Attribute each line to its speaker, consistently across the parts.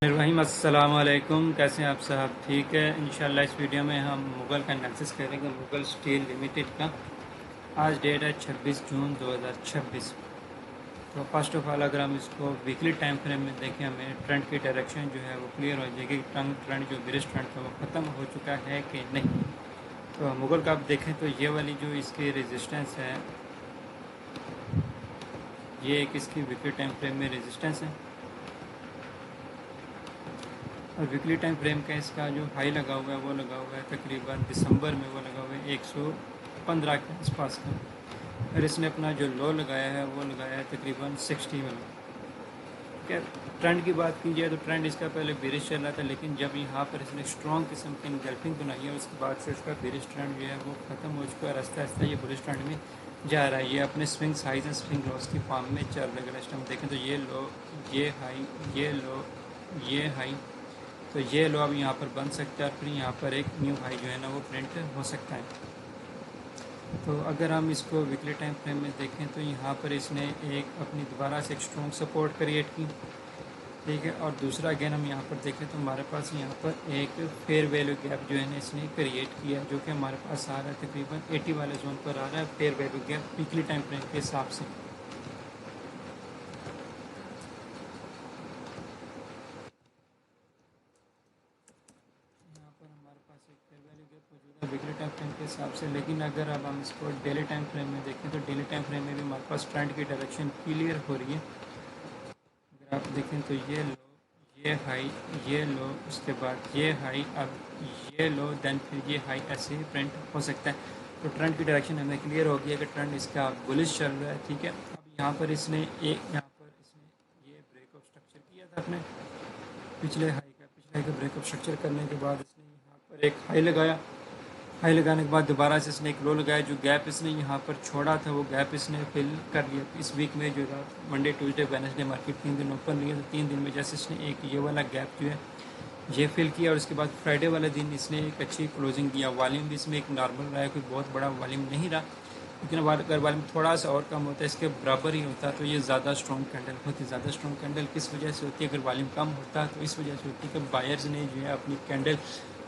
Speaker 1: الرحیم السلام علیکم، کیسے ہیں آپ صاحب؟ ٹھیک ہے انشاءاللہ۔ اس ویڈیو میں ہم مغل کا انالیسس کریں گے، مغل اسٹیل لمیٹڈ کا۔ آج ڈیٹ ہے 26 جون 2026۔ تو فرسٹ آف آل اگر ہم اس کو ویکلی ٹائم فریم میں دیکھیں، ہمیں ٹرینڈ کی ڈائریکشن جو ہے وہ کلیئر ہو جائے گی۔ ٹرینڈ جو برش ٹرینڈ تھا وہ ختم ہو چکا ہے کہ نہیں۔ تو مغل کا آپ دیکھیں تو یہ والی جو اس کی ریزسٹنس ہے، یہ ایک اس کی ویکلی ٹائم فریم میں ریزسٹنس ہے، اور ویکلی ٹائم فریم کا اس کا جو ہائی لگا ہوا ہے وہ لگا ہوا ہے تقریباً دسمبر میں، وہ لگا ہوا ہے 115 کے آس پاس کا، اور اس نے اپنا جو لو لگایا ہے وہ لگایا ہے تقریباً 60 والا۔ ٹھیک ہے، ٹرینڈ کی بات کی جائے تو ٹرینڈ اس کا پہلے بیرش چل رہا تھا، لیکن جب یہاں پر اس نے اسٹرانگ قسم کی انگلفنگ بنائی ہے اس کے بعد سے اس کا بیرش ٹرینڈ جو ہے وہ ختم ہو چکا ہے، آہستہ آہستہ یہ بلش ٹرینڈ میں جا رہا ہے۔ یہ اپنے swing highs and swing lows کی فارم میں چل رہا ہے۔ اگر اس ٹائم دیکھیں تو یہ لو، یہ ہائی، یہ لو، یہ ہائی، تو یہ لو اب یہاں پر بن سکتا ہے، اور پھر یہاں پر ایک نیو ہائی جو ہے نا وہ پرنٹ ہو سکتا ہے۔ تو اگر ہم اس کو ویکلی ٹائم فریم میں دیکھیں تو یہاں پر اس نے ایک اپنی دوبارہ سے ایک اسٹرانگ سپورٹ کریٹ کی، ٹھیک ہے، اور دوسرا اگین ہم یہاں پر دیکھیں تو ہمارے پاس یہاں پر ایک فیئر ویلیو گیپ جو ہے نا اس نے کریٹ کیا، جو کہ ہمارے پاس آ رہا ہے تقریباً 80 والے زون پر آ رہا ہے fair value gap weekly time frame کے حساب سے۔ یہاں پر ہمارے پاس ایک فیئر ویلیو گیپ موجود ہے ویکلی ٹائم فریم کے حساب سے، لیکن اگر اب ہم اس کو ڈیلی ٹائم فریم میں دیکھیں تو ڈیلی ٹائم فریم میں بھی ہمارے پاس ٹرینڈ کی ڈائریکشن کلیئر ہو رہی ہے۔ اگر آپ دیکھیں تو یہ لو، یہ ہائی، یہ لو، اس کے بعد یہ ہائی، اب یہ لو، دین پھر یہ ہائی، ایسے ہی پرنٹ ہو سکتا ہے۔ تو ٹرینڈ کی ڈائریکشن ہمیں کلیئر ہو گئی ہے کہ ٹرینڈ اس کا بلش چل رہا ہے، ٹھیک ہے۔ اب یہاں پر اس نے یہ بریک آف اسٹرکچر کیا تھا اپنے پچھلے ہائی کا بریک اپ اسٹرکچر کرنے کے بعد اس نے یہاں پر ایک ہائی لگایا، ہائی لگانے کے بعد دوبارہ سے اس نے ایک لو لگایا، جو گیپ اس نے یہاں پر چھوڑا تھا وہ گیپ اس نے فل کر لیا۔ اس ویک میں جو تھا منڈے ٹیوزڈے وینسڈے مارکیٹ 3 دن اوپن رہی ہے، تو 3 دن میں جیسے اس نے ایک یہ والا گیپ جو ہے یہ فل کیا، اور اس کے بعد فرائیڈے والے دن اس نے ایک اچھی کلوزنگ دیا۔ والیوم بھی اس میں ایک نارمل رہا ہے، کوئی بہت بڑا والیوم نہیں رہا، لیکن اگر والیوم تھوڑا سا اور کم ہوتا ہے، اس کے برابر ہی ہوتا تو یہ زیادہ اسٹرانگ کینڈل ہوتی۔ زیادہ اسٹرانگ کینڈل کس وجہ سے ہوتی ہے؟ اگر والیوم کم ہوتا تو اس وجہ سے ہوتی ہے کہ بائرز نے جو ہے اپنی کینڈل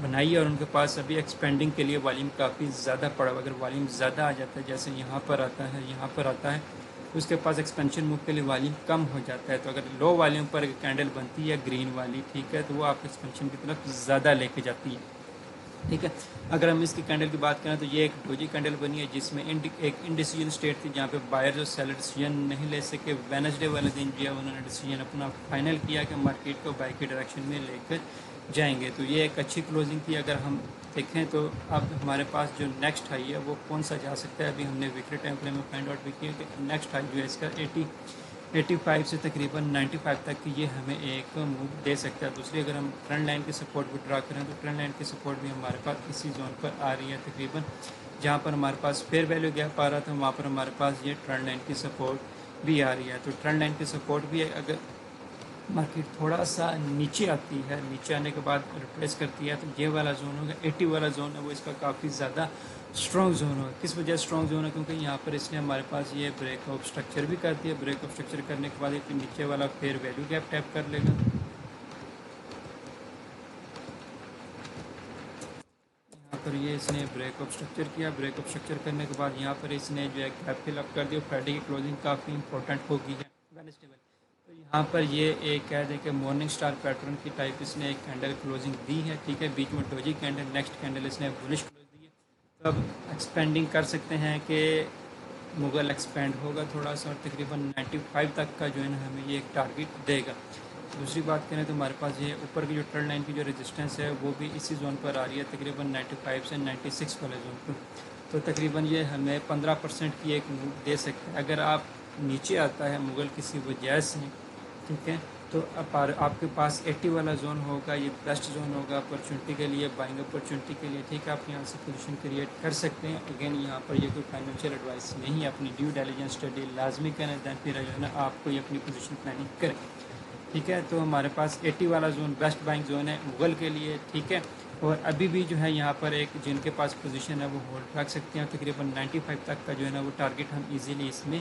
Speaker 1: بنائی ہے اور ان کے پاس ابھی ایکسپینڈنگ کے لیے والیوم کافی زیادہ پڑا ہوا۔ اگر والیوم زیادہ آ جاتا ہے، جیسے یہاں پر آتا ہے، یہاں پر آتا ہے، تو اس کے پاس ایکسپینشن موو کے لیے والیوم کم ہو جاتا ہے۔ تو اگر لو والیوم پر کینڈل بنتی ہے گرین والی، ٹھیک ہے، تو وہ آپ ایکسپینشن کی طرف زیادہ لے کے جاتی ہے، ٹھیک ہے۔ اگر ہم اس کی کینڈل کی بات کریں تو یہ ایک ڈوجی کینڈل بنی ہے جس میں ایک انڈیسیجن اسٹیٹ تھی، جہاں پہ بائر اور سیلر ڈیسیجن نہیں لے سکے۔ وینسڈے والے دن جو ہے انہوں نے ڈیسیجن اپنا فائنل کیا کہ مارکیٹ کو بائی کی ڈائریکشن میں لے کر جائیں گے، تو یہ ایک اچھی کلوزنگ تھی۔ اگر ہم دیکھیں تو اب ہمارے پاس جو نیکسٹ ہائی ہے وہ کون سا جا سکتا ہے، ابھی ہم نے ویکلی ٹائم فریم میں فائنڈ آؤٹ بھی کیا کہ نیکسٹ ہائی جو ہے اس کا 85 سے تقریباً 95 تک کی یہ ہمیں ایک موو دے سکتا ہے۔ دوسری اگر ہم ٹرینڈ لائن کی سپورٹ بھی ڈرا کریں تو ٹرینڈ لائن کی سپورٹ بھی ہمارے پاس اسی زون پر آ رہی ہے تقریباً، جہاں پر ہمارے پاس فیئر ویلیو گیپ آ رہا تھا وہاں پر ہمارے پاس یہ ٹرینڈ لائن کی سپورٹ بھی آ رہی ہے۔ تو ٹرینڈ لائن کی سپورٹ بھی اگر مارکیٹ تھوڑا سا نیچے آتی ہے، نیچے آنے کے بعد ریپلیس کرتی ہے، تو یہ والا زون ہوگا 80 والا زون ہے وہ اس کا کافی زیادہ اسٹرانگ زون ہوگا۔ کس وجہ سے اسٹرانگ زون ہے؟ کیونکہ یہاں پر اس نے ہمارے پاس یہ بریک آف اسٹرکچر بھی کر دیا۔ بریک آف اسٹرکچر کرنے کے بعد ایک نیچے والا فیئر ویلیو گیپ ٹیپ کر لے گا، یہاں پر یہ اس نے بریک آف اسٹرکچر کیا۔ بریک آف اسٹرکچر کرنے کے بعد یہاں پر اس نے جو ہے گیپ فل اپ کر دیا۔ فرائیڈے کی کلوزنگ کافی امپورٹنٹ ہوگی ہے، وینسڈے والی۔ تو یہاں پر یہ ایک کہہ دیں کہ مارننگ سٹار پیٹرن کی ٹائپ اس نے ایک کینڈل کلوزنگ دی ہے، ٹھیک ہے، بیچ میں ڈوجی کینڈل، نیکسٹ کینڈل اس نے بلش کلوز دی ہے۔ تو اب ایکسپینڈنگ کر سکتے ہیں کہ مغل ایکسپینڈ ہوگا تھوڑا سا، اور تقریباً 95 تک کا جو ہے نا ہمیں یہ ایک ٹارگیٹ دے گا۔ دوسری بات کریں تو ہمارے پاس یہ اوپر کی جو ٹرینڈ لائن کی جو ریزسٹنس ہے وہ بھی اسی زون پر آ رہی ہے، تقریباً 95 سے 96 والے زون پر۔ تو تقریباً یہ ہمیں 15% کی ایک موو دے سکتا ہے۔ اگر آپ نیچے آتا ہے مغل کسی وجہ سے، ٹھیک ہے، تو آپ کے پاس 80 والا زون ہوگا، یہ بیسٹ زون ہوگا اپرچونٹی کے لیے، بائنگ اپرچونٹی کے لیے، ٹھیک ہے۔ آپ یہاں سے پوزیشن کریٹ کر سکتے ہیں۔ اگین یہاں پر یہ کوئی فائنینشیل ایڈوائس نہیں ہے، اپنی ڈیو ڈیلیجنس اسٹڈی لازمی کریں، دین پھر جو ہے نا آپ کوئی اپنی پوزیشن پلاننگ کریں، ٹھیک ہے۔ تو ہمارے پاس 80 والا زون بیسٹ بائنگ زون ہے مغل کے لیے، ٹھیک ہے، اور ابھی بھی جو ہے یہاں پر ایک جن کے پاس پوزیشن ہے وہ ہولڈ رکھ سکتے ہیں، تقریباً 95 تک کا جو ہے نا وہ ٹارگیٹ ہم ایزیلی اس میں